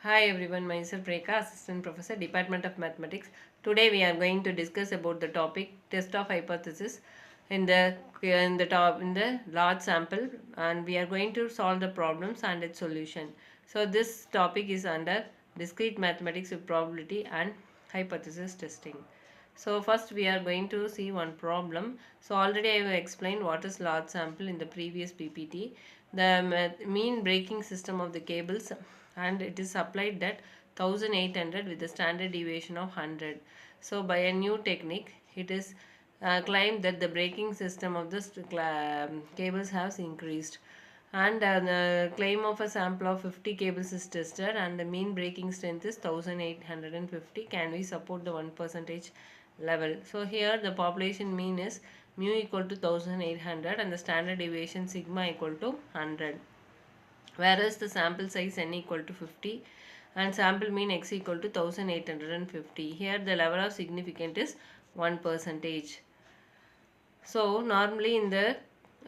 Hi everyone, myself Rekha, Assistant Professor, Department of Mathematics. Today we are going to discuss about the topic test of hypothesis in the large sample, and we are going to solve the problems and its solution. So this topic is under discrete mathematics with probability and hypothesis testing. So first we are going to see one problem. So already I have explained what is large sample in the previous PPT. The mean breaking system of the cables, and it is applied at 1800 with the standard deviation of 100. So by a new technique, it is claimed that the braking system of the cables has increased, and the claim of a sample of 50 cables is tested and the mean breaking strength is 1850. Can we support the 1% level? So here the population mean is mu equal to 1800 and the standard deviation sigma equal to 100, whereas the sample size n equal to 50 and sample mean x equal to 1850. Here the level of significance is 1%. So normally in the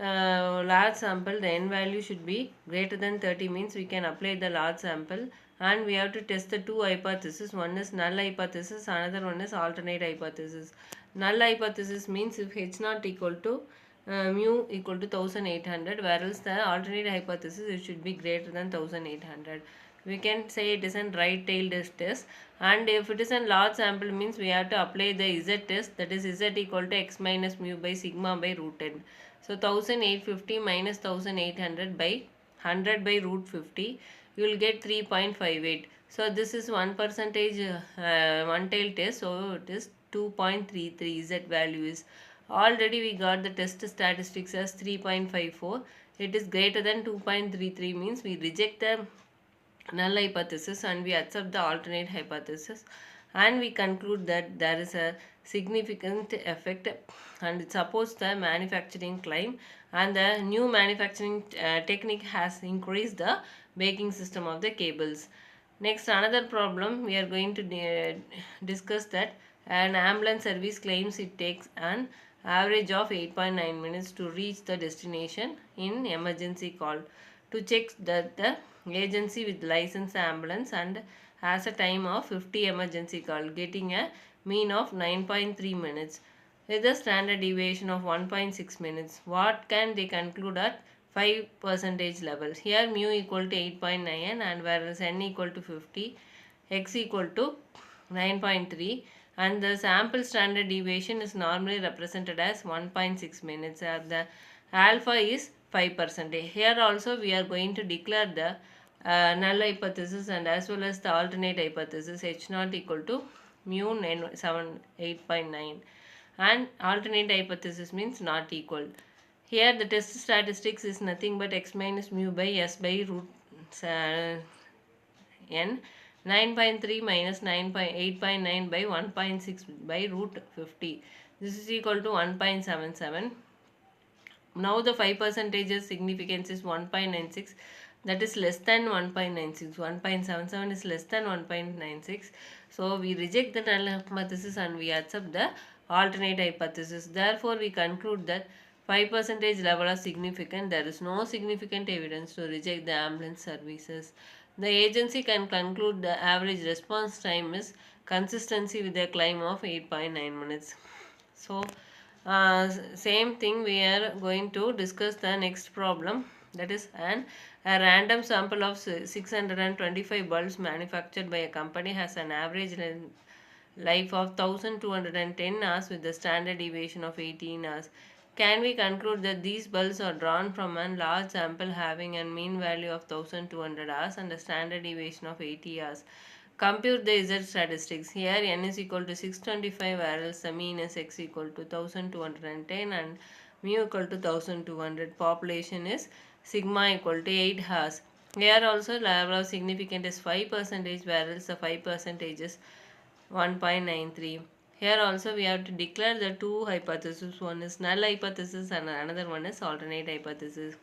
large sample, the n value should be greater than 30, means we can apply the large sample, and we have to test the two hypotheses. One is null hypothesis, another one is alternate hypothesis. Null hypothesis means if h not equal to mu equal to 1800, whereas the alternate hypothesis it should be greater than 1800. We can say it is a right-tailed test, and if it is a large sample means we have to apply the z test, that is z equal to x minus mu by sigma by root 10. So 1850 minus 1800 by 100 by root 50, you will get 3.58. So this is 1% one tail test, so it is 2.33. Z value is already we got the test statistics as 3.54. It is greater than 2.33, means we reject the null hypothesis and we accept the alternate hypothesis, and we conclude that there is a significant effect and it supports the manufacturing claim, and the new manufacturing technique has increased the baking system of the cables. Next, another problem we are going to discuss that an ambulance service claims it takes an average of 8.9 minutes to reach the destination in emergency call. To check that the agency with license ambulance and has a time of 50 emergency call, getting a mean of 9.3 minutes with a standard deviation of 1.6 minutes. What can they conclude at 5% level? Here mu equal to 8.9 and whereas n equal to 50, x equal to 9.3, and the sample standard deviation is normally represented as 1.6 minutes. The alpha is 5%. Here also we are going to declare the null hypothesis and as well as the alternate hypothesis h naught equal to mu 8.9, and alternate hypothesis means not equal. Here the test statistics is nothing but x minus mu by s by root n. 9.3 minus 8.9 by 1.6 by root 50. This is equal to 1.77. Now the 5% significance is 1.96, that is less than 1.96. 1.77 is less than 1.96. So we reject the null hypothesis and we accept the alternate hypothesis. Therefore we conclude that 5% level of significance, there is no significant evidence to reject the ambulance services. The agency can conclude the average response time is consistency with the claim of 8.9 minutes. So same thing we are going to discuss the next problem, that is a random sample of 625 bulbs manufactured by a company has an average life of 1210 hours with the standard deviation of 18 hours. Can we conclude that these bulbs are drawn from a large sample having a mean value of 1200 hours and a standard deviation of 80 hours? Compute the Z statistics. Here n is equal to 625, whereas the mean is x equal to 1210 and mu equal to 1200. Population is sigma equal to 8 hours. Here also level of significance is 5%, whereas the 5% is 1.93. Here also we have to declare the two hypotheses. One is null hypothesis and another one is alternate hypothesis.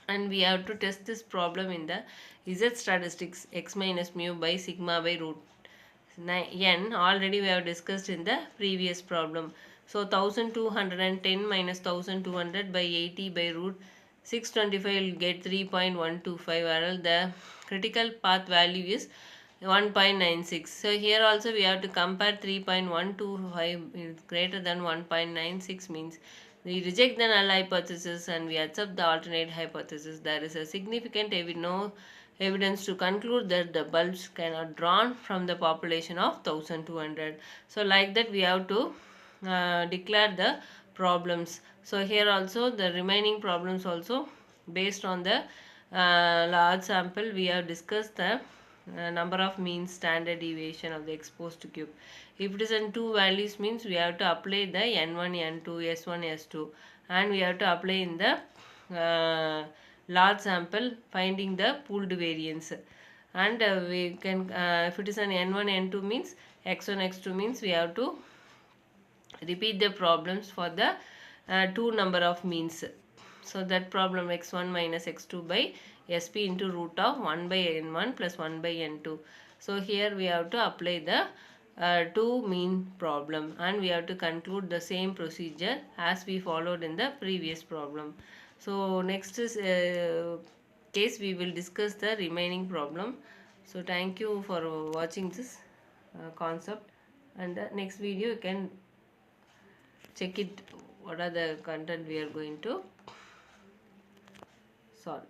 And we have to test this problem in the Z statistics x minus mu by sigma by root n. Already we have discussed in the previous problem. So 1210 minus 1200 by 80 by root 625 will get 3.125, whereas the critical path value is 1.96. So here also we have to compare 3.125 is greater than 1.96 means we reject the null hypothesis and we accept the alternate hypothesis. There is a significant no evidence to conclude that the bulbs cannot drawn from the population of 1200. So like that we have to declare the problems. So here also the remaining problems also based on the large sample we have discussed the number of mean standard deviation of the exposed cube. If it is in two values means we have to apply the n1, n2, s1, s2 and we have to apply in the large sample finding the pooled variance. And we can if it is an n1, n2 means x1, x2 means we have to repeat the problems for the two number of means. So that problem x1 minus x2 by sp into root of 1 by n1 plus 1 by n2. So here we have to apply the two mean problem and we have to conclude the same procedure as we followed in the previous problem. So next is case we will discuss the remaining problem. So thank you for watching this concept, and the next video you can check it what are the content we are going to solve.